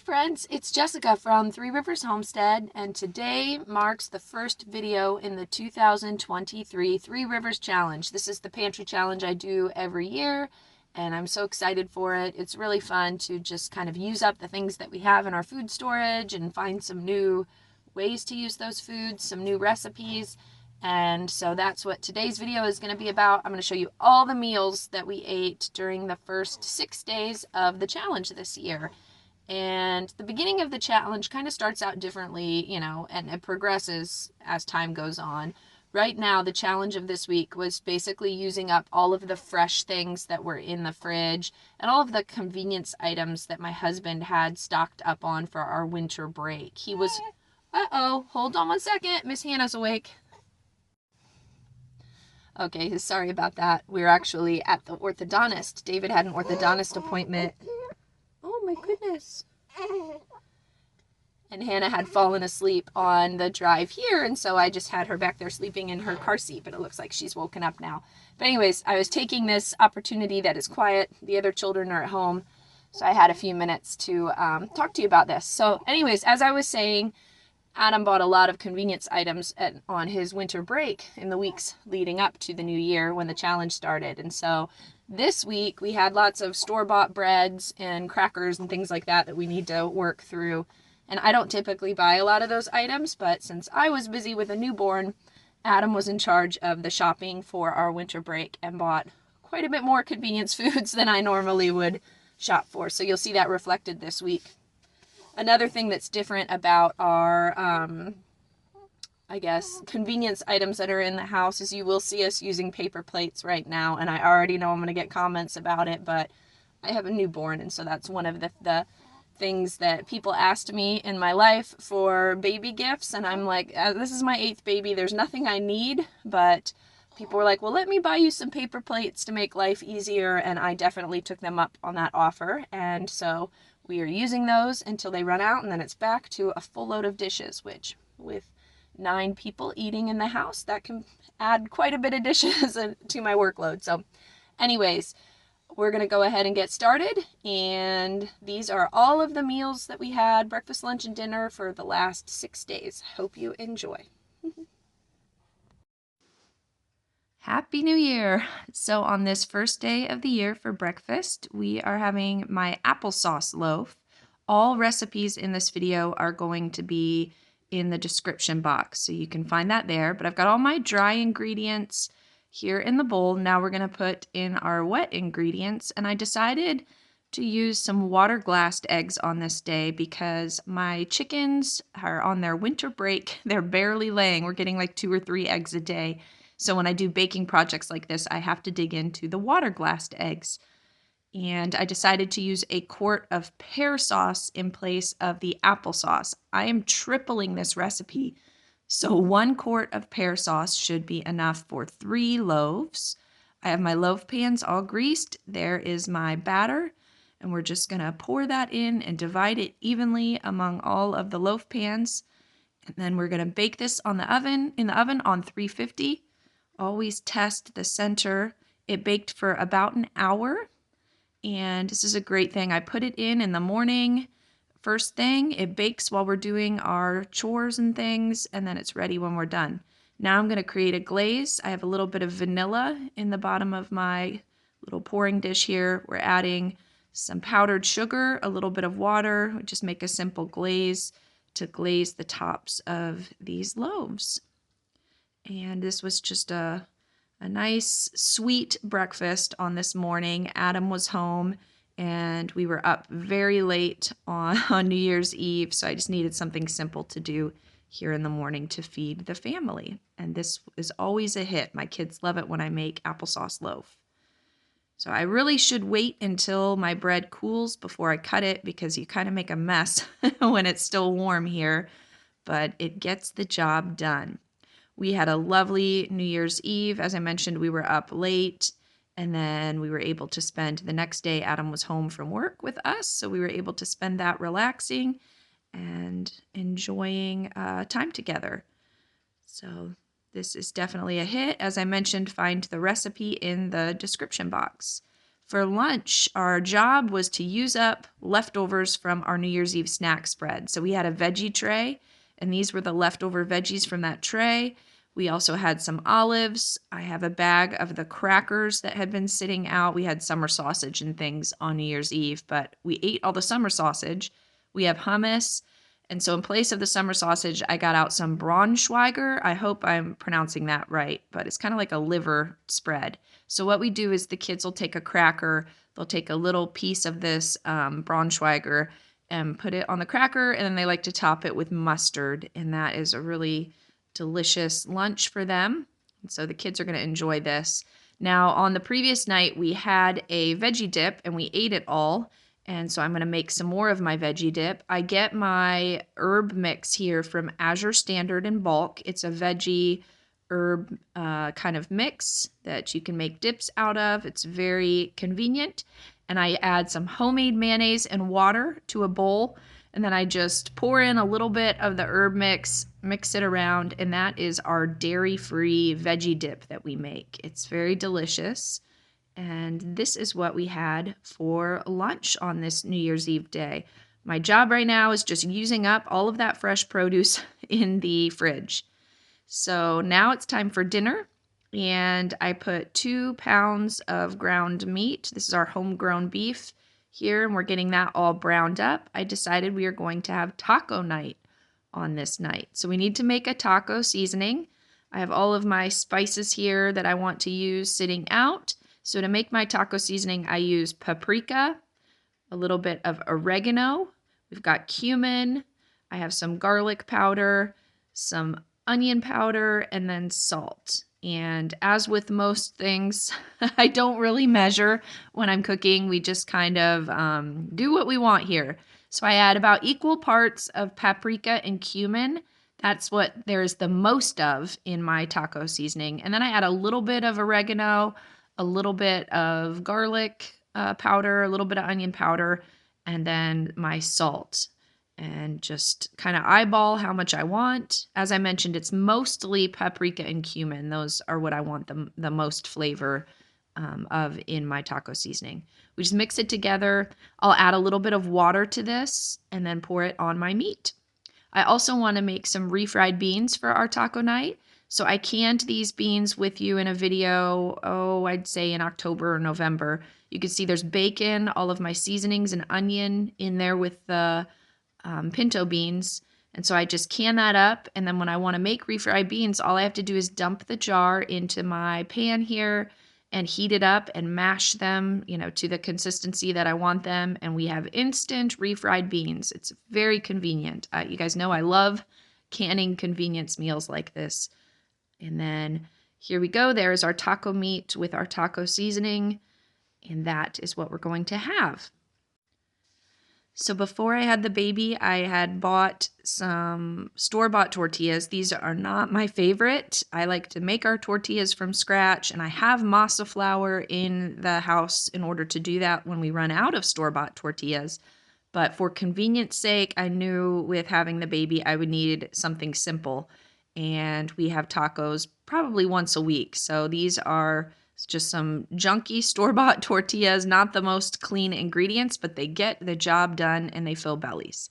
friends, it's Jessica from Three Rivers Homestead, and today marks the first video in the 2023 Three Rivers Challenge. This is the pantry challenge I do every year, and I'm so excited for it. It's really fun to just kind of use up the things that we have in our food storage and find some new ways to use those foods, some new recipes. And so that's what today's video is going to be about. I'm going to show you all the meals that we ate during the first 6 days of the challenge this year. And the beginning of the challenge kind of starts out differently, and it progresses as time goes on. Right now, the challenge of this week was basically using up all of the fresh things that were in the fridge and all of the convenience items that my husband had stocked up on for our winter break. He was, hold on 1 second. Miss Hannah's awake. Okay, sorry about that. We're actually at the orthodontist. David had an orthodontist appointment. Oh my goodness. And Hannah had fallen asleep on the drive here, and so I just had her back there sleeping in her car seat, but it looks like she's woken up now. But anyways, I was taking this opportunity that is quiet. The other children are at home, so I had a few minutes to talk to you about this. So anyways, as I was saying, Adam bought a lot of convenience items on his winter break in the weeks leading up to the new year when the challenge started. And so this week we had lots of store-bought breads and crackers and things like that we need to work through. And I don't typically buy a lot of those items, but since I was busy with a newborn, Adam was in charge of the shopping for our winter break and bought quite a bit more convenience foods than I normally would shop for. So you'll see that reflected this week. Another thing that's different about our, convenience items that are in the house is you will see us using paper plates right now. And I already know I'm going to get comments about it, but I have a newborn. And so that's one of the things that people asked me in my life for baby gifts. And I'm like, this is my 8th baby. There's nothing I need, but people were like, well, let me buy you some paper plates to make life easier. And I definitely took them up on that offer. And so we are using those until they run out, and then it's back to a full load of dishes, which with 9 people eating in the house, that can add quite a bit of dishes to my workload. So anyways, we're going to go ahead and get started. And these are all of the meals that we had, breakfast, lunch, and dinner for the last 6 days. Hope you enjoy. Happy New Year! So on this first day of the year for breakfast, we are having my applesauce loaf. All recipes in this video are going to be in the description box, so you can find that there. But I've got all my dry ingredients here in the bowl. Now we're going to put in our wet ingredients, and I decided to use some water-glassed eggs on this day because my chickens are on their winter break. They're barely laying. We're getting like 2 or 3 eggs a day. So when I do baking projects like this, I have to dig into the water-glassed eggs. And I decided to use a quart of pear sauce in place of the applesauce. I am tripling this recipe. So 1 quart of pear sauce should be enough for 3 loaves. I have my loaf pans all greased. There is my batter. And we're just going to pour that in and divide it evenly among all of the loaf pans. And then we're going to bake this in the oven on 350. Always test the center. It baked for about an hour, and this is a great thing. I put it in the morning, first thing. It bakes while we're doing our chores and things, and then it's ready when we're done. Now I'm going to create a glaze. I have a little bit of vanilla in the bottom of my little pouring dish here. We're adding some powdered sugar, a little bit of water. We just make a simple glaze to glaze the tops of these loaves. And this was just a nice, sweet breakfast on this morning. Adam was home, and we were up very late on New Year's Eve, so I just needed something simple to do here in the morning to feed the family. And this is always a hit. My kids love it when I make applesauce loaf. So I really should wait until my bread cools before I cut it because you kind of make a mess when it's still warm here, but it gets the job done. We had a lovely New Year's Eve. As I mentioned, we were up late, and then we were able to spend the next day. Adam was home from work with us, so we were able to spend that relaxing and enjoying time together. So this is definitely a hit. As I mentioned, find the recipe in the description box. For lunch, our job was to use up leftovers from our New Year's Eve snack spread. So we had a veggie tray, and these were the leftover veggies from that tray. We also had some olives. I have a bag of the crackers that had been sitting out. We had summer sausage and things on New Year's Eve, but we ate all the summer sausage. We have hummus. And so in place of the summer sausage, I got out some Braunschweiger. I hope I'm pronouncing that right, but it's kind of like a liver spread. So what we do is the kids will take a cracker, they'll take a little piece of this Braunschweiger and put it on the cracker, and then they like to top it with mustard, and that is a really delicious lunch for them. And so the kids are going to enjoy this. Now, on the previous night, we had a veggie dip, and we ate it all. And so I'm going to make some more of my veggie dip. I get my herb mix here from Azure Standard in bulk. It's a veggie herb kind of mix that you can make dips out of. It's very convenient. And I add some homemade mayonnaise and water to a bowl. And then I just pour in a little bit of the herb mix it around. And that is our dairy-free veggie dip that we make. It's very delicious. And this is what we had for lunch on this New Year's Eve day. My job right now is just using up all of that fresh produce in the fridge. So now it's time for dinner, and I put 2 pounds of ground meat. This is our homegrown beef here, and we're getting that all browned up. I decided we are going to have taco night on this night. So we need to make a taco seasoning. I have all of my spices here that I want to use sitting out. So to make my taco seasoning, I use paprika, a little bit of oregano. We've got cumin. I have some garlic powder, some onion powder, and then salt. And as with most things, I don't really measure when I'm cooking. We just kind of do what we want here. So I add about equal parts of paprika and cumin. That's what there's the most of in my taco seasoning. And then I add a little bit of oregano, a little bit of garlic powder, a little bit of onion powder, and then my salt. And just kind of eyeball how much I want. As I mentioned, it's mostly paprika and cumin. Those are what I want the most flavor of in my taco seasoning. We just mix it together. I'll add a little bit of water to this and then pour it on my meat. I also want to make some refried beans for our taco night. So I canned these beans with you in a video, I'd say in October or November. You can see there's bacon, all of my seasonings, and onion in there with the pinto beans. And so I just can that up. And then when I want to make refried beans, all I have to do is dump the jar into my pan here and heat it up and mash them, to the consistency that I want them. And we have instant refried beans. It's very convenient. You guys know I love canning convenience meals like this. And then here we go. There's our taco meat with our taco seasoning. And that is what we're going to have. So before I had the baby, I had bought some store-bought tortillas. These are not my favorite. I like to make our tortillas from scratch, and I have masa flour in the house in order to do that when we run out of store-bought tortillas. But for convenience sake, I knew with having the baby, I would need something simple. And we have tacos probably once a week. So these are just some junky store-bought tortillas, not the most clean ingredients, but they get the job done and they fill bellies.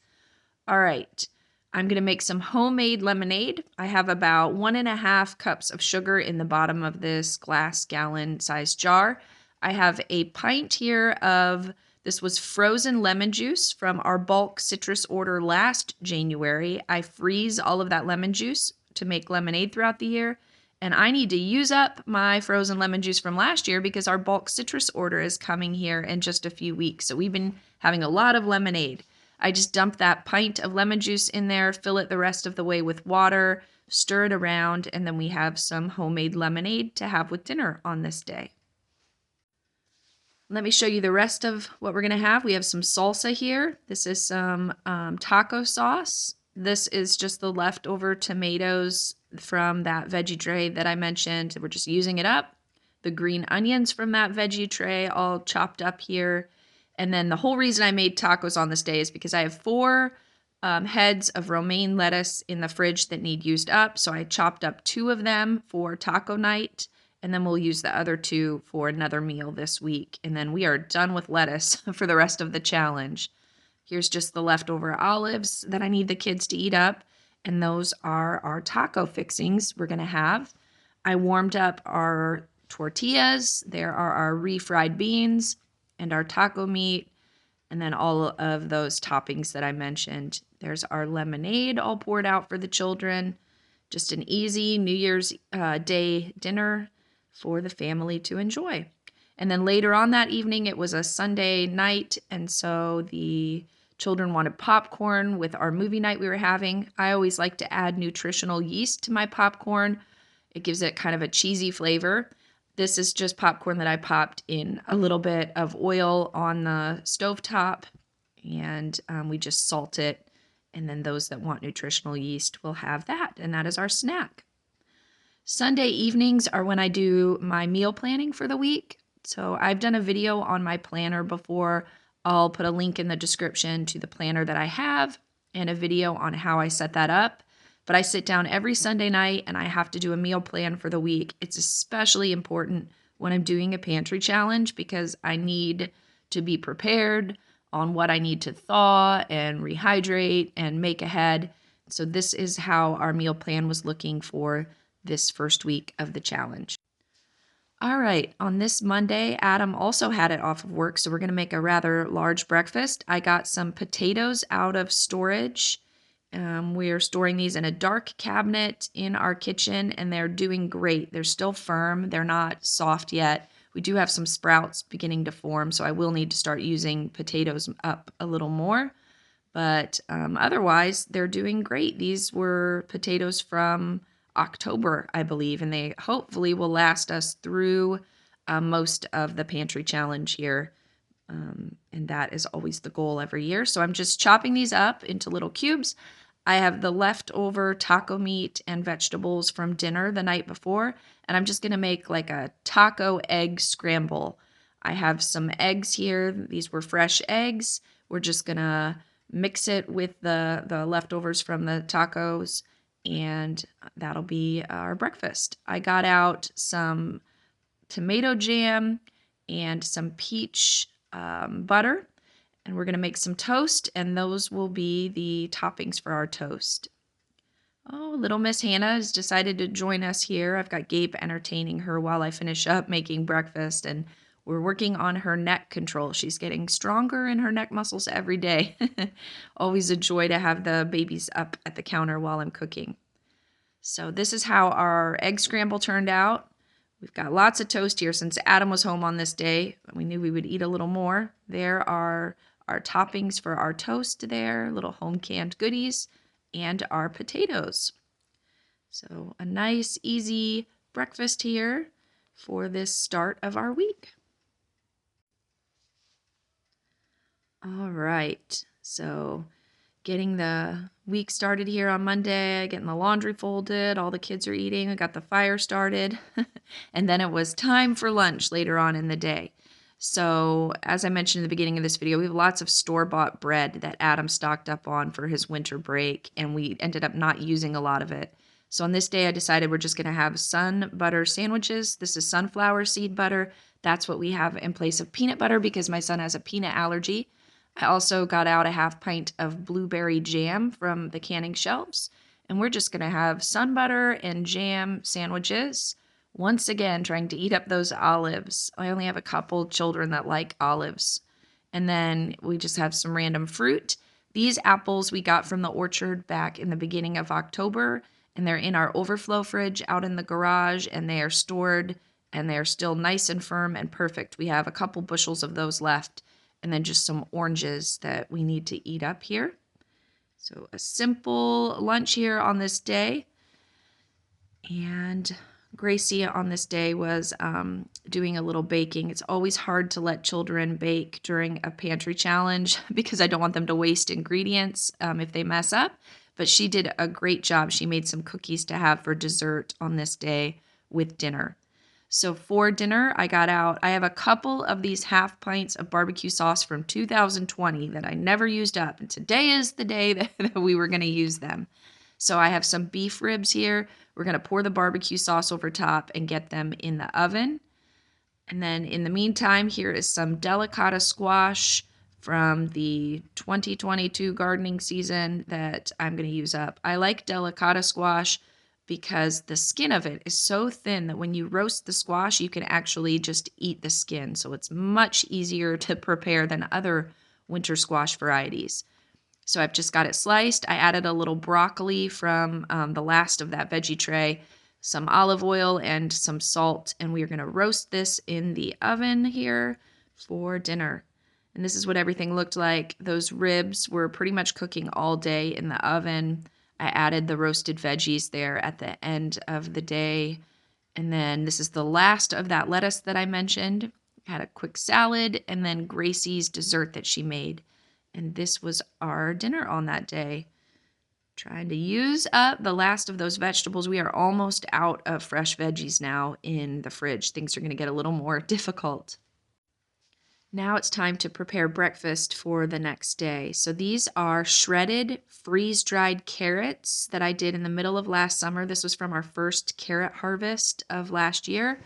All right, I'm going to make some homemade lemonade. I have about 1.5 cups of sugar in the bottom of this glass gallon size jar. I have a pint here of, this was frozen lemon juice from our bulk citrus order last January. I freeze all of that lemon juice to make lemonade throughout the year. And I need to use up my frozen lemon juice from last year because our bulk citrus order is coming here in just a few weeks. So we've been having a lot of lemonade. I just dump that pint of lemon juice in there, fill it the rest of the way with water, stir it around, and then we have some homemade lemonade to have with dinner on this day. Let me show you the rest of what we're going to have. We have some salsa here. This is some taco sauce. This is just the leftover tomatoes from that veggie tray that I mentioned. We're just using it up. The green onions from that veggie tray all chopped up here. And then the whole reason I made tacos on this day is because I have 4 heads of romaine lettuce in the fridge that need used up. So I chopped up 2 of them for taco night. and then we'll use the other 2 for another meal this week. And then we are done with lettuce for the rest of the challenge. Here's just the leftover olives that I need the kids to eat up, and those are our taco fixings we're gonna have. I warmed up our tortillas. There are our refried beans and our taco meat, and then all of those toppings that I mentioned. There's our lemonade all poured out for the children. Just an easy New Year's Day dinner for the family to enjoy. And then later on that evening, it was a Sunday night, and so the children wanted popcorn with our movie night we were having. I always like to add nutritional yeast to my popcorn. It gives it kind of a cheesy flavor. This is just popcorn that I popped in a little bit of oil on the stovetop, and we just salt it. And then those that want nutritional yeast will have that, and that is our snack. Sunday evenings are when I do my meal planning for the week. So I've done a video on my planner before. I'll put a link in the description to the planner that I have and a video on how I set that up. But I sit down every Sunday night and I have to do a meal plan for the week. It's especially important when I'm doing a pantry challenge because I need to be prepared on what I need to thaw and rehydrate and make ahead. So this is how our meal plan was looking for this first week of the challenge. All right, on this Monday, Adam also had it off of work, so we're going to make a rather large breakfast. I got some potatoes out of storage. We are storing these in a dark cabinet in our kitchen, and they're doing great. They're still firm. They're not soft yet. We do have some sprouts beginning to form, so I will need to start using potatoes up a little more. But otherwise, they're doing great. These were potatoes from October, I believe, and they hopefully will last us through most of the pantry challenge here. And that is always the goal every year. So I'm just chopping these up into little cubes. I have the leftover taco meat and vegetables from dinner the night before, and I'm just going to make like a taco egg scramble. I have some eggs here. These were fresh eggs. We're just going to mix it with the leftovers from the tacos, and that'll be our breakfast. I got out some tomato jam and some peach butter, and we're going to make some toast, and those will be the toppings for our toast. Oh, little Miss Hannah has decided to join us here. I've got Gabe entertaining her while I finish up making breakfast, and we're working on her neck control. She's getting stronger in her neck muscles every day. Always a joy to have the babies up at the counter while I'm cooking. So this is how our egg scramble turned out. We've got lots of toast here since Adam was home on this day. We knew we would eat a little more. There are our toppings for our toast there, little home canned goodies, and our potatoes. So a nice, easy breakfast here for this start of our week. All right, so getting the week started here on Monday, getting the laundry folded, all the kids are eating, I got the fire started, and then it was time for lunch later on in the day. So as I mentioned in the beginning of this video, we have lots of store-bought bread that Adam stocked up on for his winter break, and we ended up not using a lot of it. So on this day, I decided we're just going to have sun butter sandwiches. This is sunflower seed butter. That's what we have in place of peanut butter because my son has a peanut allergy. I also got out a half pint of blueberry jam from the canning shelves, and we're just going to have sun butter and jam sandwiches. Once again, trying to eat up those olives. I only have a couple children that like olives. And then we just have some random fruit. These apples we got from the orchard back in the beginning of October, and they're in our overflow fridge out in the garage, and they are stored, and they're still nice and firm and perfect. We have a couple bushels of those left, and then just some oranges that we need to eat up here. So a simple lunch here on this day. And Gracie on this day was doing a little baking. It's always hard to let children bake during a pantry challenge because I don't want them to waste ingredients if they mess up. But she did a great job. She made some cookies to have for dessert on this day with dinner. So for dinner, I have a couple of these half pints of barbecue sauce from 2020 that I never used up. And today is the day that we were going to use them. So I have some beef ribs here. We're going to pour the barbecue sauce over top and get them in the oven. And then in the meantime, here is some delicata squash from the 2022 gardening season that I'm going to use up. I like delicata squash because the skin of it is so thin that when you roast the squash, you can actually just eat the skin. So it's much easier to prepare than other winter squash varieties. So I've just got it sliced. I added a little broccoli from the last of that veggie tray, some olive oil and some salt, and we are going to roast this in the oven here for dinner. And this is what everything looked like. Those ribs were pretty much cooking all day in the oven. I added the roasted veggies there at the end of the day. And then this is the last of that lettuce that I mentioned. I had a quick salad and then Gracie's dessert that she made. And this was our dinner on that day. Trying to use up the last of those vegetables. We are almost out of fresh veggies now in the fridge. Things are going to get a little more difficult. Now it's time to prepare breakfast for the next day. So these are shredded, freeze-dried carrots that I did in the middle of last summer. This was from our first carrot harvest of last year.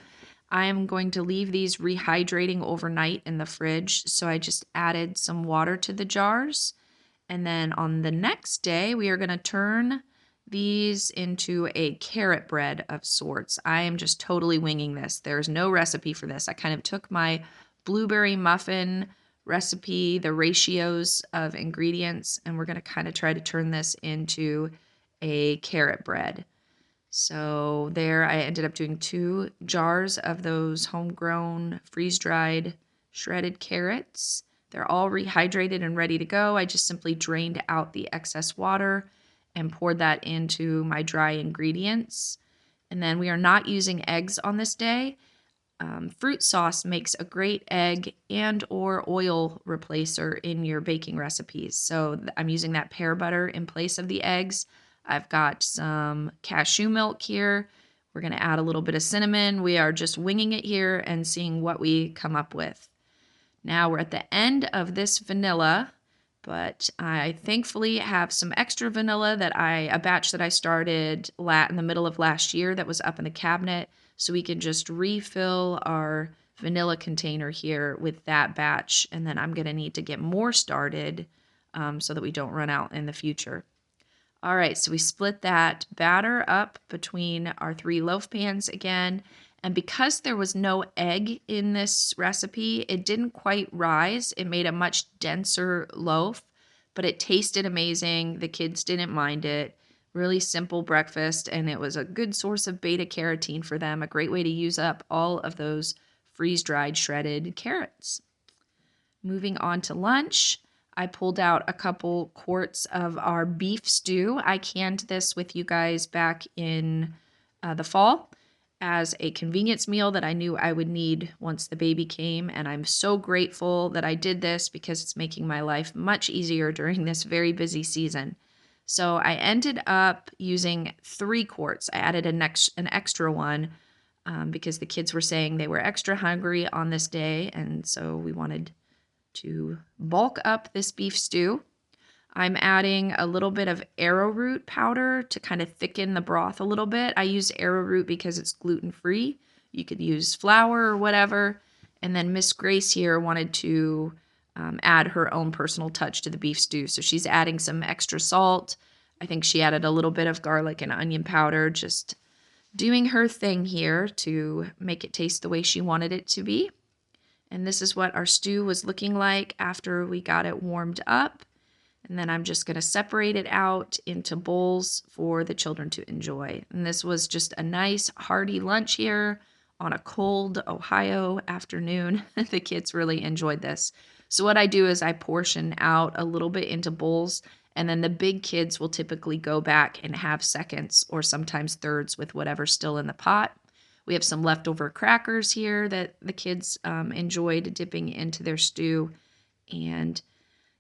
I am going to leave these rehydrating overnight in the fridge. So I just added some water to the jars. And then on the next day, we are going to turn these into a carrot bread of sorts. I am just totally winging this. There's no recipe for this. I kind of took my blueberry muffin recipe, the ratios of ingredients, and we're going to kind of try to turn this into a carrot bread. So there I ended up doing 2 jars of those homegrown freeze-dried shredded carrots. They're all rehydrated and ready to go. I just simply drained out the excess water and poured that into my dry ingredients. And then we are not using eggs on this day. Fruit sauce makes a great egg and or oil replacer in your baking recipes. So I'm using that pear butter in place of the eggs. I've got some cashew milk here. We're going to add a little bit of cinnamon. We are just winging it here and seeing what we come up with. Now we're at the end of this vanilla, but I thankfully have some extra vanilla a batch that I started in the middle of last year that was up in the cabinet. So we can just refill our vanilla container here with that batch. And then I'm going to need to get more started so that we don't run out in the future. All right, so we split that batter up between our 3 loaf pans again. And because there was no egg in this recipe, it didn't quite rise. It made a much denser loaf, but it tasted amazing. The kids didn't mind it. Really simple breakfast, and it was a good source of beta carotene for them, a great way to use up all of those freeze-dried shredded carrots. Moving on to lunch, I pulled out a couple quarts of our beef stew. I canned this with you guys back in the fall as a convenience meal that I knew I would need once the baby came, and I'm so grateful that I did this because it's making my life much easier during this very busy season. So I ended up using 3 quarts. I added an extra one because the kids were saying they were extra hungry on this day, and so we wanted to bulk up this beef stew. I'm adding a little bit of arrowroot powder to kind of thicken the broth a little bit. I use arrowroot because it's gluten-free. You could use flour or whatever. And then Miss Grace here wanted to add her own personal touch to the beef stew. So she's adding some extra salt. I think she added a little bit of garlic and onion powder, just doing her thing here to make it taste the way she wanted it to be. And this is what our stew was looking like after we got it warmed up. And then I'm just going to separate it out into bowls for the children to enjoy. And this was just a nice hearty lunch here on a cold Ohio afternoon. The kids really enjoyed this. So what I do is I portion out a little bit into bowls, and then the big kids will typically go back and have seconds or sometimes thirds with whatever's still in the pot. We have some leftover crackers here that the kids enjoyed dipping into their stew. And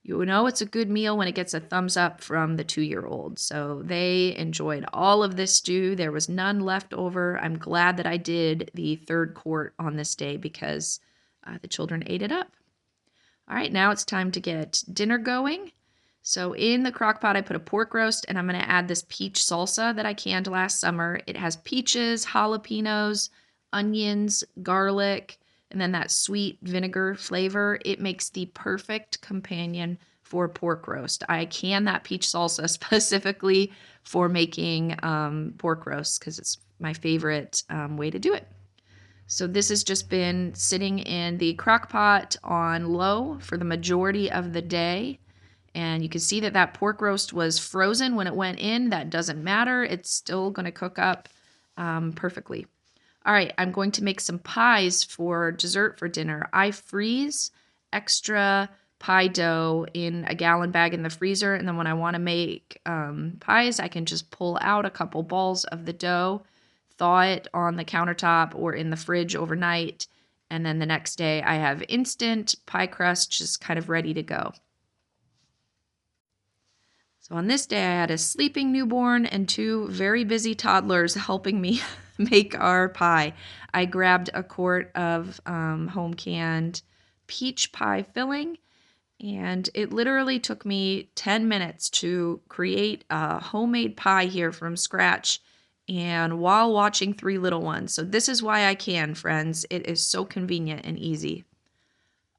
you know it's a good meal when it gets a thumbs up from the 2-year-old. So they enjoyed all of this stew. There was none left over. I'm glad that I did the 3rd quart on this day because the children ate it up. All right, now it's time to get dinner going. So in the crock pot, I put a pork roast, and I'm going to add this peach salsa that I canned last summer. It has peaches, jalapenos, onions, garlic, and then that sweet vinegar flavor. It makes the perfect companion for pork roast. I can that peach salsa specifically for making pork roast because it's my favorite way to do it. So this has just been sitting in the crock pot on low for the majority of the day. And you can see that that pork roast was frozen when it went in. That doesn't matter. It's still going to cook up perfectly. All right, I'm going to make some pies for dessert for dinner. I freeze extra pie dough in a gallon bag in the freezer. And then when I want to make pies, I can just pull out a couple balls of the dough, thaw it on the countertop or in the fridge overnight. And then the next day I have instant pie crust just kind of ready to go. So on this day, I had a sleeping newborn and 2 very busy toddlers helping me make our pie. I grabbed a quart of home canned peach pie filling, and it literally took me 10 minutes to create a homemade pie here from scratch and while watching 3 little ones. So this is why I can, friends. It is so convenient and easy.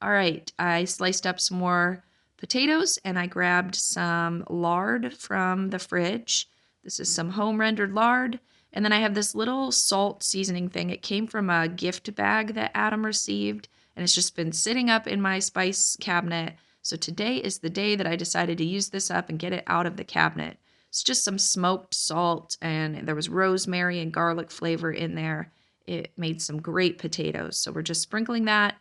All right, I sliced up some more potatoes and I grabbed some lard from the fridge. This is some home rendered lard. And then I have this little salt seasoning thing. It came from a gift bag that Adam received, and it's just been sitting up in my spice cabinet. So today is the day that I decided to use this up and get it out of the cabinet. It's just some smoked salt, and there was rosemary and garlic flavor in there. It made some great potatoes. So we're just sprinkling that.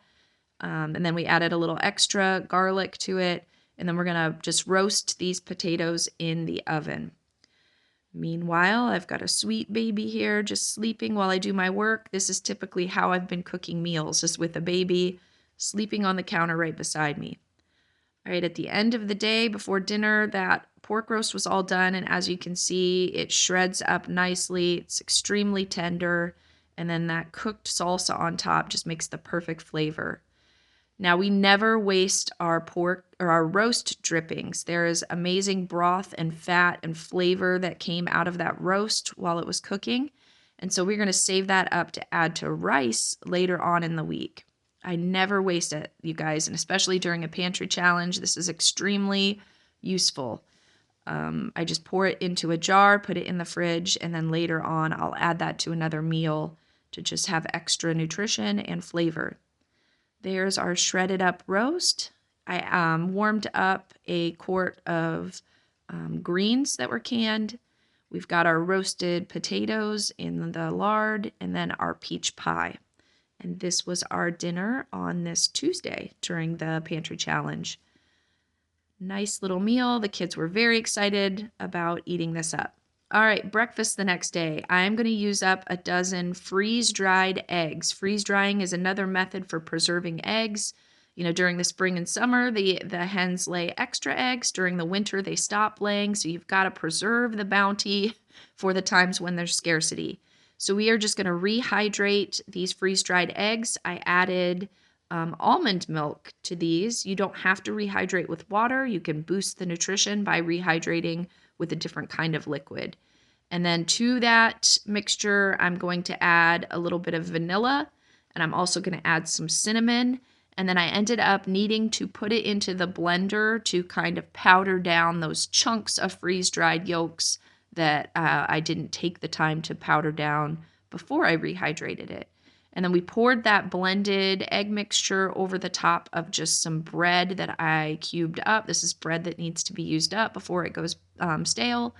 And then we added a little extra garlic to it. And then we're going to just roast these potatoes in the oven. Meanwhile, I've got a sweet baby here just sleeping while I do my work. This is typically how I've been cooking meals, just with a baby sleeping on the counter right beside me. All right, at the end of the day before dinner, that pork roast was all done. And as you can see, it shreds up nicely. It's extremely tender. And then that cooked salsa on top just makes the perfect flavor. Now, we never waste our pork or our roast drippings. There is amazing broth and fat and flavor that came out of that roast while it was cooking. And so we're going to save that up to add to rice later on in the week. I never waste it, you guys, and especially during a pantry challenge, this is extremely useful. I just pour it into a jar, put it in the fridge, and then later on I'll add that to another meal to just have extra nutrition and flavor. There's our shredded up roast. I warmed up a quart of greens that were canned. We've got our roasted potatoes in the lard and then our peach pie. And this was our dinner on this Tuesday during the pantry challenge. Nice little meal. The kids were very excited about eating this up. All right, breakfast the next day. I'm going to use up a dozen freeze-dried eggs. Freeze-drying is another method for preserving eggs. You know, during the spring and summer, the hens lay extra eggs. During the winter, they stop laying, so you've got to preserve the bounty for the times when there's scarcity. So we are just going to rehydrate these freeze-dried eggs. I added almond milk to these. You don't have to rehydrate with water. You can boost the nutrition by rehydrating with a different kind of liquid. And then to that mixture, I'm going to add a little bit of vanilla, and I'm also going to add some cinnamon. And then I ended up needing to put it into the blender to kind of powder down those chunks of freeze-dried yolks that I didn't take the time to powder down before I rehydrated it. And then we poured that blended egg mixture over the top of just some bread that I cubed up. This is bread that needs to be used up before it goes stale.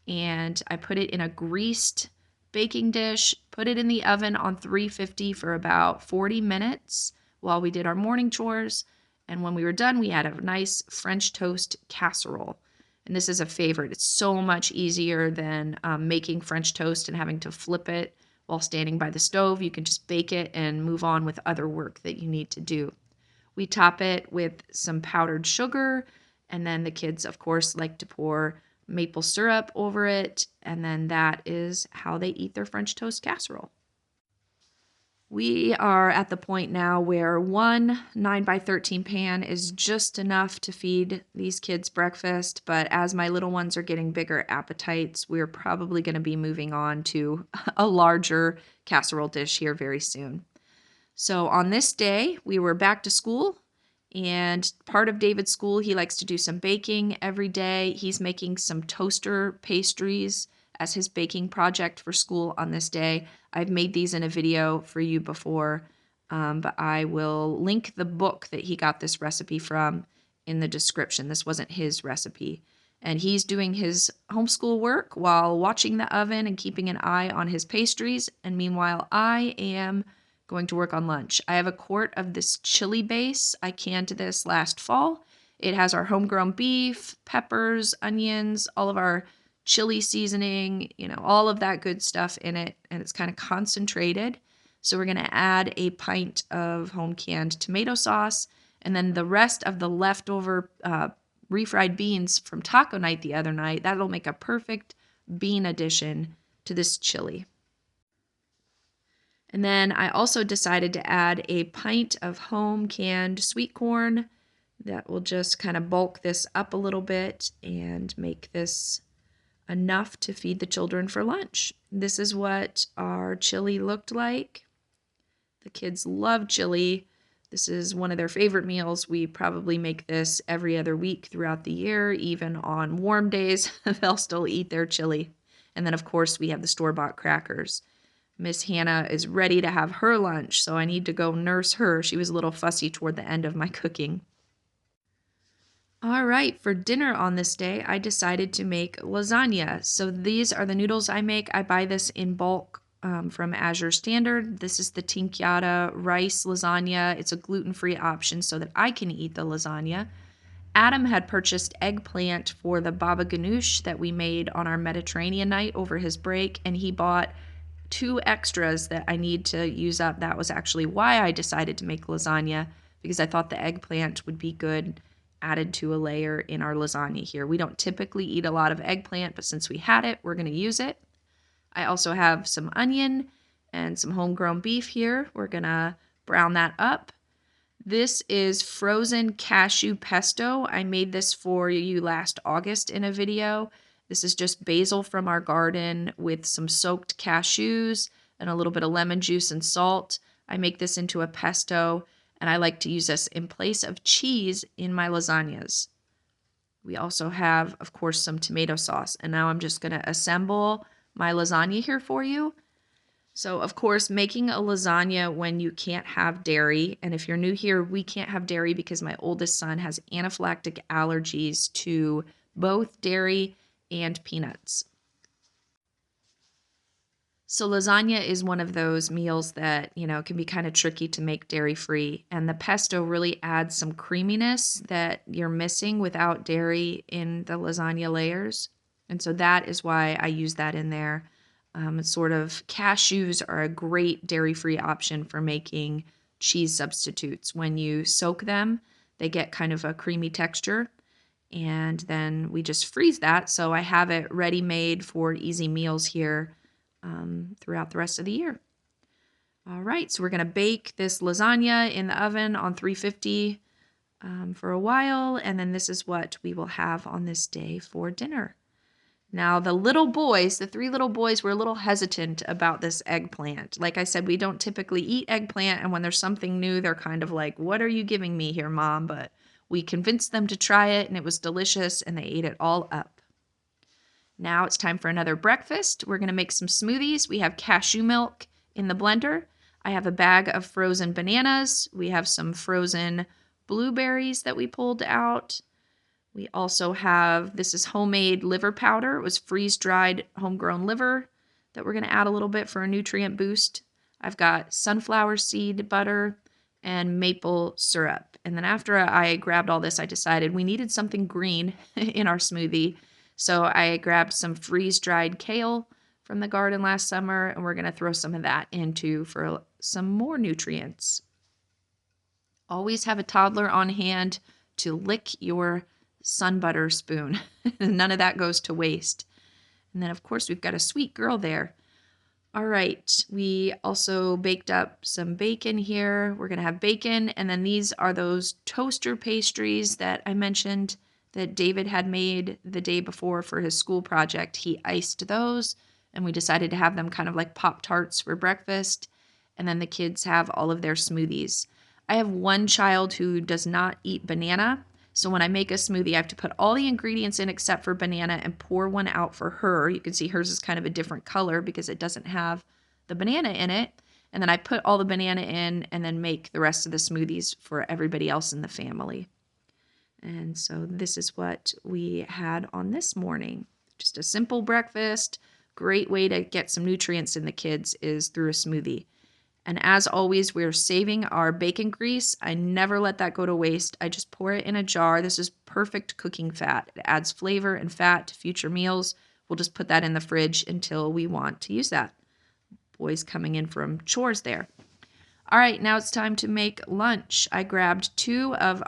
And I put it in a greased baking dish, put it in the oven on 350 for about 40 minutes while we did our morning chores. And when we were done, we had a nice French toast casserole. And this is a favorite. It's so much easier than making French toast and having to flip it while standing by the stove. You can just bake it and move on with other work that you need to do. We top it with some powdered sugar, and then the kids, of course, like to pour maple syrup over it, and then that is how they eat their French toast casserole. We are at the point now where one 9 by 13 pan is just enough to feed these kids breakfast, but as my little ones are getting bigger appetites, we're probably going to be moving on to a larger casserole dish here very soon. So on this day, we were back to school, and part of David's school, he likes to do some baking every day. He's making some toaster pastries as his baking project for school on this day. I've made these in a video for you before, but I will link the book that he got this recipe from in the description. This wasn't his recipe. And he's doing his homeschool work while watching the oven and keeping an eye on his pastries. And meanwhile, I am going to work on lunch. I have a quart of this chili base. I canned this last fall. It has our homegrown beef, peppers, onions, all of our chili seasoning, all of that good stuff in it, and it's kind of concentrated. So we're going to add a pint of home canned tomato sauce, and then the rest of the leftover refried beans from taco night the other night. That'll make a perfect bean addition to this chili. And then I also decided to add a pint of home canned sweet corn. That will just kind of bulk this up a little bit and make this enough to feed the children for lunch. This is what our chili looked like. The kids love chili. This is one of their favorite meals. We probably make this every other week throughout the year. Even on warm days, they'll still eat their chili. And then, of course, we have the store-bought crackers. Miss Hannah is ready to have her lunch, so I need to go nurse her. She was a little fussy toward the end of my cooking. All right, for dinner on this day, I decided to make lasagna. So these are the noodles I make. I buy this in bulk from Azure Standard. This is the tinkyada rice lasagna. It's a gluten-free option so that I can eat the lasagna. Adam had purchased eggplant for the baba ganoush that we made on our Mediterranean night over his break, and he bought 2 extras that I need to use up. That was actually why I decided to make lasagna, because I thought the eggplant would be good added to a layer in our lasagna here. We don't typically eat a lot of eggplant, but since we had it, we're going to use it. I also have some onion and some homegrown beef here. We're going to brown that up. This is frozen cashew pesto. I made this for you last August in a video. This is just basil from our garden with some soaked cashews and a little bit of lemon juice and salt. I make this into a pesto, and I like to use this in place of cheese in my lasagnas. We also have, of course, some tomato sauce. And now I'm just going to assemble my lasagna here for you. So, of course, making a lasagna when you can't have dairy. And if you're new here, we can't have dairy because my oldest son has anaphylactic allergies to both dairy and peanuts. So lasagna is one of those meals that, can be kind of tricky to make dairy-free. And the pesto really adds some creaminess that you're missing without dairy in the lasagna layers. And so that is why I use that in there. Cashews are a great dairy-free option for making cheese substitutes. When you soak them, they get kind of a creamy texture. And then we just freeze that. So I have it ready-made for easy meals here throughout the rest of the year. All right, so we're going to bake this lasagna in the oven on 350 for a while, and then this is what we will have on this day for dinner. Now, the 3 little boys were a little hesitant about this eggplant. Like I said, we don't typically eat eggplant, and when there's something new, they're kind of like, "What are you giving me here, Mom?" But we convinced them to try it, and it was delicious, and they ate it all up. Now it's time for another breakfast. We're going to make some smoothies. We have cashew milk in the blender. I have a bag of frozen bananas. We have some frozen blueberries that we pulled out. We also have, this is homemade liver powder. It was freeze-dried homegrown liver that we're going to add a little bit for a nutrient boost. I've got sunflower seed butter and maple syrup. And then after I grabbed all this, I decided we needed something green in our smoothie. So I grabbed some freeze-dried kale from the garden last summer, and we're going to throw some of that into for some more nutrients. Always have a toddler on hand to lick your sun butter spoon. None of that goes to waste. And then, of course, we've got a sweet girl there. All right, we also baked up some bacon here. We're gonna have bacon, and then these are those toaster pastries that I mentioned that David had made the day before for his school project. He iced those, and we decided to have them kind of like Pop-Tarts for breakfast, and then the kids have all of their smoothies. I have one child who does not eat banana, so when I make a smoothie, I have to put all the ingredients in except for banana and pour one out for her. You can see hers is kind of a different color because it doesn't have the banana in it. And then I put all the banana in and then make the rest of the smoothies for everybody else in the family. And so this is what we had on this morning. Just a simple breakfast. Great way to get some nutrients in the kids is through a smoothie. And as always, we're saving our bacon grease. I never let that go to waste. I just pour it in a jar. This is perfect cooking fat. It adds flavor and fat to future meals. We'll just put that in the fridge until we want to use that. Boys coming in from chores there. All right, now it's time to make lunch. I grabbed two of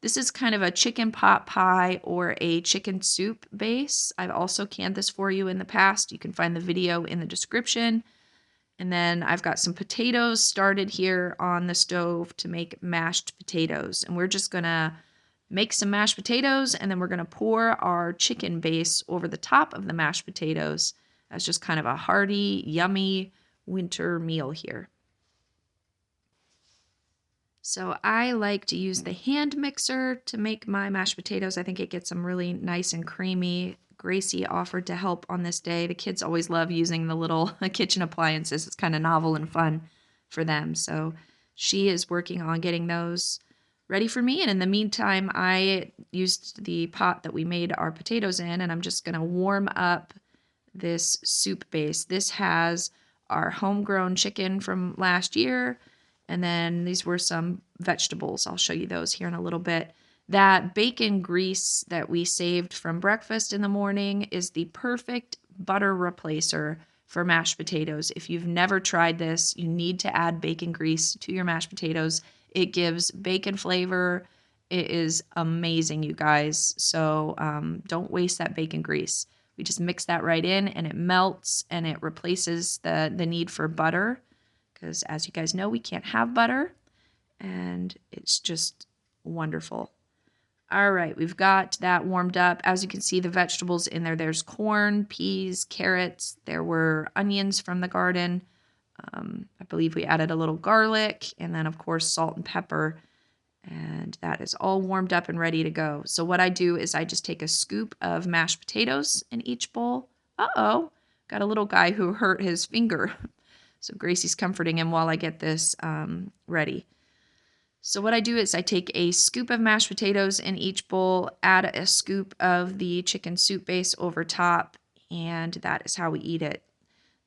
this is kind of a chicken pot pie or a chicken soup base. I've also canned this for you in the past. You can find the video in the description. And then I've got some potatoes started here on the stove to make mashed potatoes. And we're just going to make some mashed potatoes, and then we're going to pour our chicken base over the top of the mashed potatoes as just kind of a hearty, yummy winter meal here. So I like to use the hand mixer to make my mashed potatoes. I think it gets them really nice and creamy. Gracie offered to help on this day. The kids always love using the little kitchen appliances. It's kind of novel and fun for them. So she is working on getting those ready for me. And in the meantime, I used the pot that we made our potatoes in, and I'm just going to warm up this soup base. This has our homegrown chicken from last year, and then these were some vegetables. I'll show you those here in a little bit. That bacon grease that we saved from breakfast in the morning is the perfect butter replacer for mashed potatoes. If you've never tried this, you need to add bacon grease to your mashed potatoes. It gives bacon flavor. It is amazing, you guys. So don't waste that bacon grease. We just mix that right in, and it melts, and it replaces the need for butter, because as you guys know, we can't have butter, and it's just wonderful. All right, we've got that warmed up. As you can see, the vegetables in there, there's corn, peas, carrots. There were onions from the garden. I believe we added a little garlic, and then, of course, salt and pepper. And that is all warmed up and ready to go. So what I do is I just take a scoop of mashed potatoes in each bowl. Uh-oh, got a little guy who hurt his finger. So Gracie's comforting him while I get this ready. So what I do is I take a scoop of mashed potatoes in each bowl, add a scoop of the chicken soup base over top, and that is how we eat it.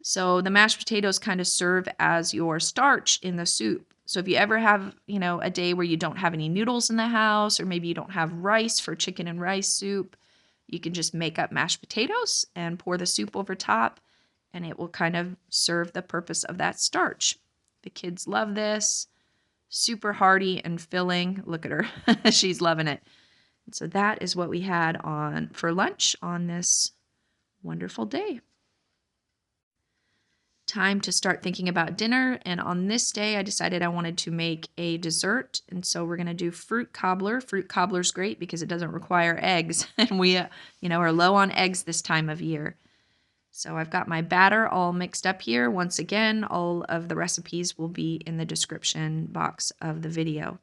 So the mashed potatoes kind of serve as your starch in the soup. So if you ever have, a day where you don't have any noodles in the house, or maybe you don't have rice for chicken and rice soup, you can just make up mashed potatoes and pour the soup over top, and it will kind of serve the purpose of that starch. The kids love this. Super hearty and filling. Look at her. She's loving it. And so that is what we had for lunch on this wonderful day. Time to start thinking about dinner, and on this day I decided I wanted to make a dessert, and so we're going to do fruit cobbler. Fruit cobbler's great because it doesn't require eggs, and we are low on eggs this time of year. So I've got my batter all mixed up here. Once again, all of the recipes will be in the description box of the video.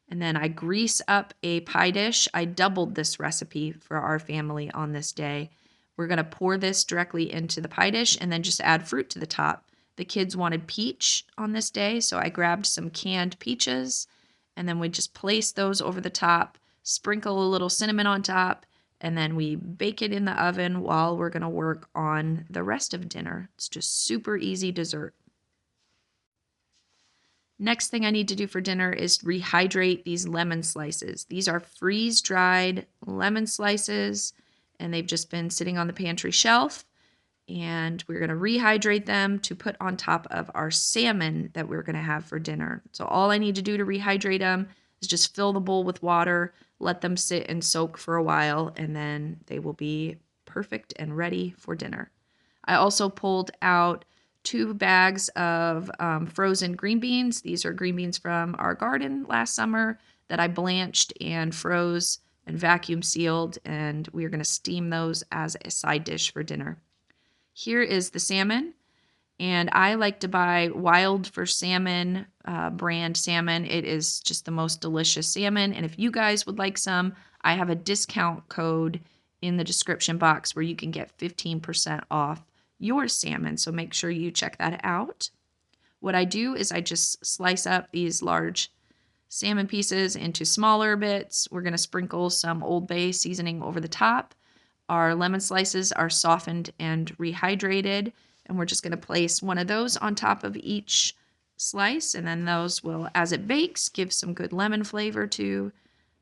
And then I grease up a pie dish. I doubled this recipe for our family on this day. We're going to pour this directly into the pie dish and then just add fruit to the top. The kids wanted peach on this day, so I grabbed some canned peaches, and then we just place those over the top, sprinkle a little cinnamon on top, and then we bake it in the oven while we're going to work on the rest of dinner. It's just super easy dessert. Next thing I need to do for dinner is rehydrate these lemon slices. These are freeze-dried lemon slices, and they've just been sitting on the pantry shelf, and we're going to rehydrate them to put on top of our salmon that we're going to have for dinner. So all I need to do to rehydrate them is just fill the bowl with water, let them sit and soak for a while, and then they will be perfect and ready for dinner. I also pulled out 2 bags of frozen green beans. These are green beans from our garden last summer that I blanched and froze and vacuum sealed, and we're going to steam those as a side dish for dinner. Here is the salmon, and I like to buy Wild for Salmon brand salmon. It is just the most delicious salmon, and if you guys would like some, I have a discount code in the description box where you can get 15% off your salmon, so make sure you check that out. What I do is I just slice up these large salmon pieces into smaller bits. We're going to sprinkle some Old Bay seasoning over the top. Our lemon slices are softened and rehydrated, and we're just going to place one of those on top of each slice, and then those will, as it bakes, give some good lemon flavor to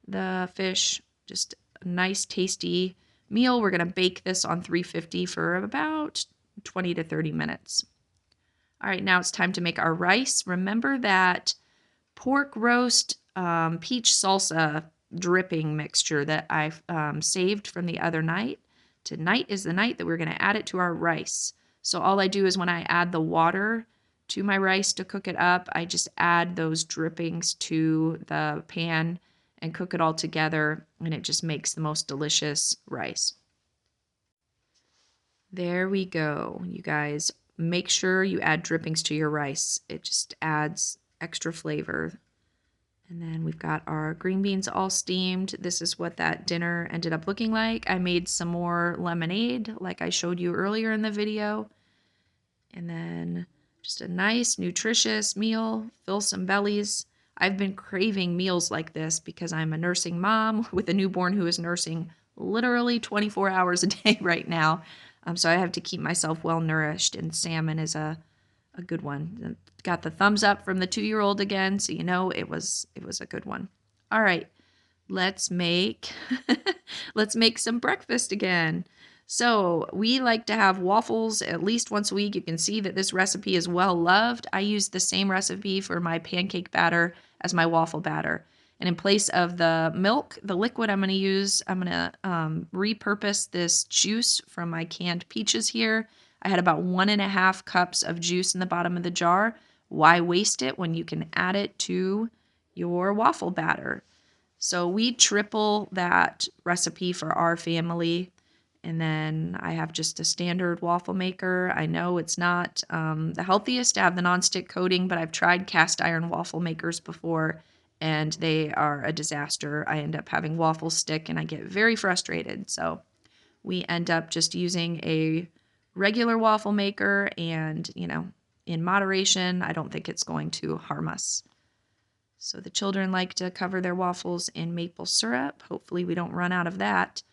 the fish. Just a nice, tasty meal. We're going to bake this on 350 for about 20 to 30 minutes. All right, now it's time to make our rice. Remember that pork roast peach salsa dripping mixture that I saved from the other night. Tonight is the night that we're going to add it to our rice. So all I do is when I add the water to my rice to cook it up, I just add those drippings to the pan and cook it all together, and it just makes the most delicious rice. There we go, you guys. Make sure you add drippings to your rice. It just adds extra flavor. And then we've got our green beans all steamed. This is what that dinner ended up looking like. I made some more lemonade like I showed you earlier in the video. And then just a nice, nutritious meal, fill some bellies. I've been craving meals like this because I'm a nursing mom with a newborn who is nursing literally 24 hours a day right now. So I have to keep myself well nourished, and salmon is a good one. Got the thumbs up from the 2-year-old again, so you know it was a good one. All right, let's make let's make some breakfast again. So we like to have waffles at least once a week. You can see that this recipe is well loved. I use the same recipe for my pancake batter as my waffle batter. And in place of the milk, the liquid I'm going to use, I'm going to repurpose this juice from my canned peaches here. I had about 1.5 cups of juice in the bottom of the jar. Why waste it when you can add it to your waffle batter? So we triple that recipe for our family. And then I have just a standard waffle maker. I know it's not the healthiest to have the nonstick coating, but I've tried cast iron waffle makers before, and they are a disaster. I end up having waffle stick, and I get very frustrated. So we end up just using a regular waffle maker, and, you know, in moderation, I don't think it's going to harm us. So the children like to cover their waffles in maple syrup. Hopefully we don't run out of that.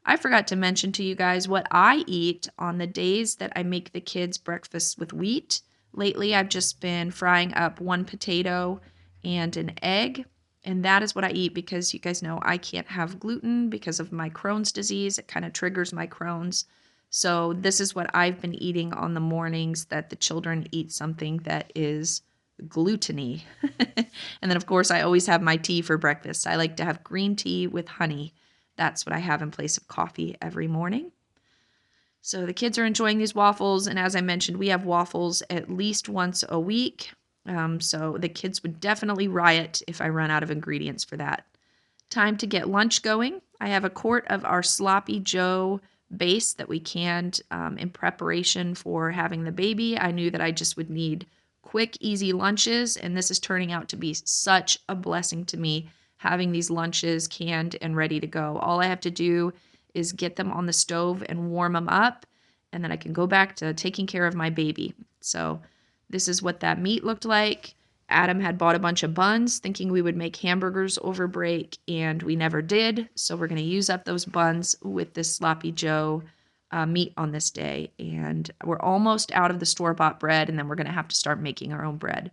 I forgot to mention to you guys what I eat on the days that I make the kids breakfast with wheat. Lately, I've just been frying up 1 potato and an egg, and that is what I eat because you guys know I can't have gluten because of my Crohn's disease. It kind of triggers my Crohn's. So this is what I've been eating on the mornings that the children eat something that is gluten-y. And then, of course, I always have my tea for breakfast. I like to have green tea with honey. That's what I have in place of coffee every morning. So the kids are enjoying these waffles, and as I mentioned, we have waffles at least once a week. So the kids would definitely riot if I run out of ingredients for that. Time to get lunch going. I have a quart of our Sloppy Joe base that we canned in preparation for having the baby. I knew that I just would need quick, easy lunches, and this is turning out to be such a blessing to me, having these lunches canned and ready to go. All I have to do is get them on the stove and warm them up, and then I can go back to taking care of my baby. So this is what that meat looked like. Adam had bought a bunch of buns thinking we would make hamburgers over break, and we never did. So we're going to use up those buns with this Sloppy Joe meat on this day. And we're almost out of the store-bought bread, and then we're going to have to start making our own bread.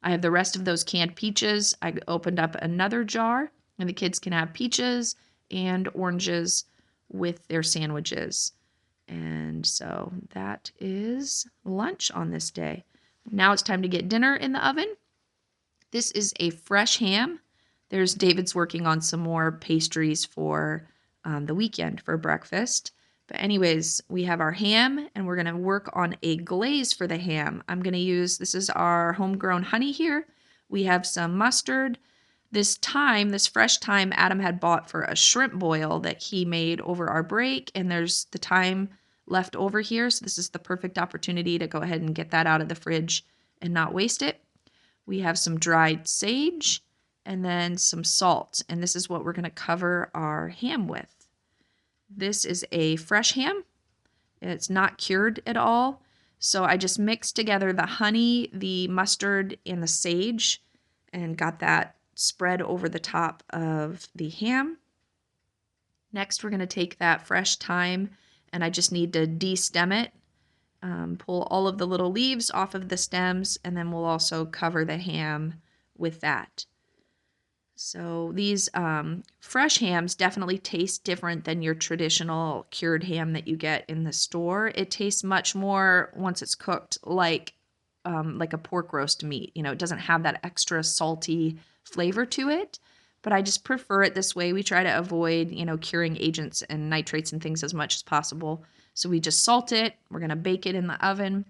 I have the rest of those canned peaches. I opened up another jar, and the kids can have peaches and oranges with their sandwiches. And so that is lunch on this day. Now it's time to get dinner in the oven. This is a fresh ham. There's David's working on some more pastries for the weekend for breakfast. But anyways, we have our ham and we're gonna work on a glaze for the ham. I'm gonna use, this is our homegrown honey here. We have some mustard. This fresh thyme Adam had bought for a shrimp boil that he made over our break, and there's the thyme left over here. So this is the perfect opportunity to go ahead and get that out of the fridge and not waste it. We have some dried sage and then some salt, and this is what we're gonna cover our ham with. This is a fresh ham. It's not cured at all. So I just mixed together the honey, the mustard, and the sage and got that spread over the top of the ham. Next, we're going to take that fresh thyme and I just need to de-stem it. Pull all of the little leaves off of the stems, and then we'll also cover the ham with that. So these fresh hams definitely taste different than your traditional cured ham that you get in the store. It tastes much more, once it's cooked, like a pork roast meat. You know, it doesn't have that extra salty flavor to it, but I just prefer it this way. We try to avoid, you know, curing agents and nitrates and things as much as possible. So we just salt it. We're going to bake it in the oven.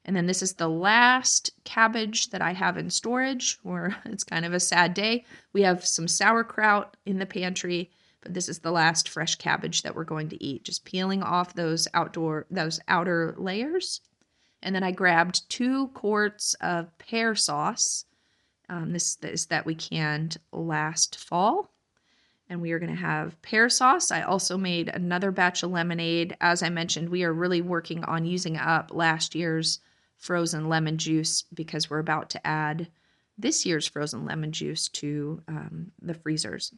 And then this is the last cabbage that I have in storage, where it's kind of a sad day. We have some sauerkraut in the pantry, but this is the last fresh cabbage that we're going to eat. Just peeling off those outer layers. And then I grabbed 2 quarts of pear sauce. This is that we canned last fall. And we are going to have pear sauce. I also made another batch of lemonade. As I mentioned, we are really working on using up last year's frozen lemon juice because we're about to add this year's frozen lemon juice to the freezers.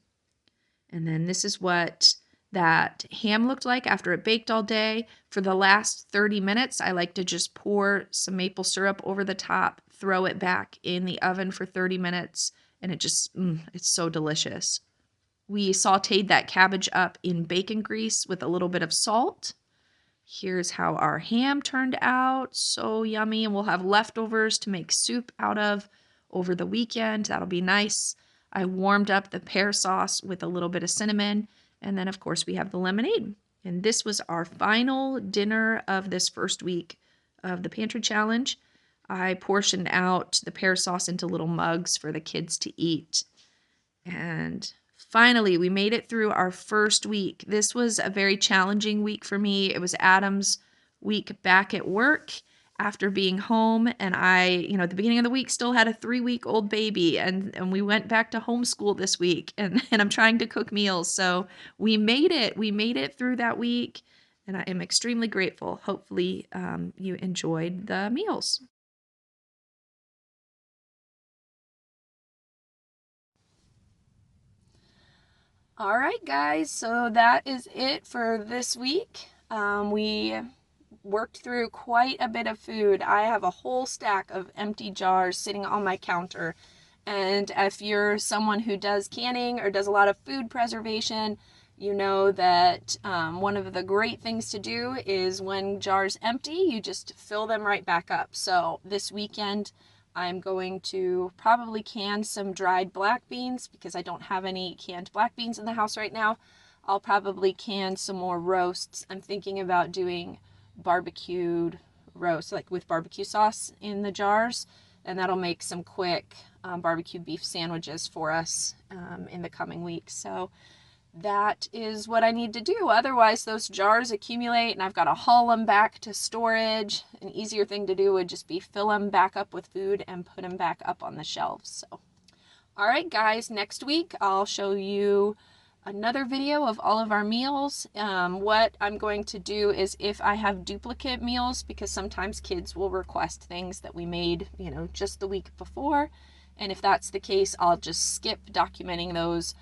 And then this is what that ham looked like after it baked all day. For the last 30 minutes, I like to just pour some maple syrup over the top, throw it back in the oven for 30 minutes, and it just, it's so delicious. We sauteed that cabbage up in bacon grease with a little bit of salt. Here's how our ham turned out. So yummy. And we'll have leftovers to make soup out of over the weekend. That'll be nice. I warmed up the pear sauce with a little bit of cinnamon. And then, of course, we have the lemonade. And this was our final dinner of this first week of the Pantry Challenge. I portioned out the pear sauce into little mugs for the kids to eat. And finally, we made it through our first week. This was a very challenging week for me. It was Adam's week back at work after being home. And I, at the beginning of the week, still had a 3-week-old baby. And we went back to homeschool this week. And I'm trying to cook meals. So we made it. We made it through that week. And I am extremely grateful. Hopefully you enjoyed the meals. All right, guys, so that is it for this week. We worked through quite a bit of food. I have a whole stack of empty jars sitting on my counter. And if you're someone who does canning or does a lot of food preservation, you know that one of the great things to do is when jars empty, you just fill them right back up. So this weekend, I'm going to probably can some dried black beans because I don't have any canned black beans in the house right now. I'll probably can some more roasts. I'm thinking about doing barbecued roast, like with barbecue sauce in the jars, and that'll make some quick barbecue beef sandwiches for us in the coming weeks. So that is what I need to do. Otherwise, those jars accumulate and I've got to haul them back to storage. An easier thing to do would just be fill them back up with food and put them back up on the shelves. So, all right, guys, next week I'll show you another video of all of our meals. What I'm going to do is if I have duplicate meals, because sometimes kids will request things that we made, just the week before. And if that's the case, I'll just skip documenting those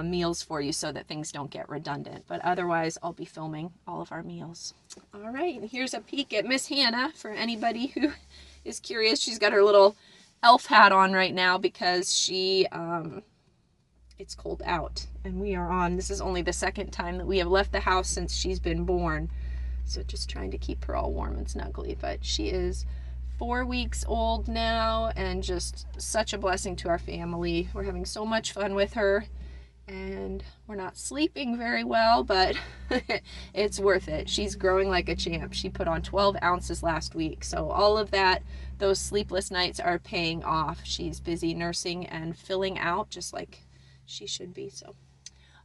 meals for you so that things don't get redundant. But otherwise, I'll be filming all of our meals. All right, and here's a peek at Miss Hannah for anybody who is curious. She's got her little elf hat on right now because it's cold out and we are on. This is only the second time that we have left the house since she's been born. So just trying to keep her all warm and snuggly. But she is 4 weeks old now and just such a blessing to our family. We're having so much fun with her. and we're not sleeping very well, but it's worth it. She's growing like a champ. She put on 12 ounces last week, so all of that, those sleepless nights are paying off. She's busy nursing and filling out just like she should be. So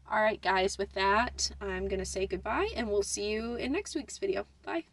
all right guys, with that, I'm gonna say goodbye and we'll see you in next week's video. Bye.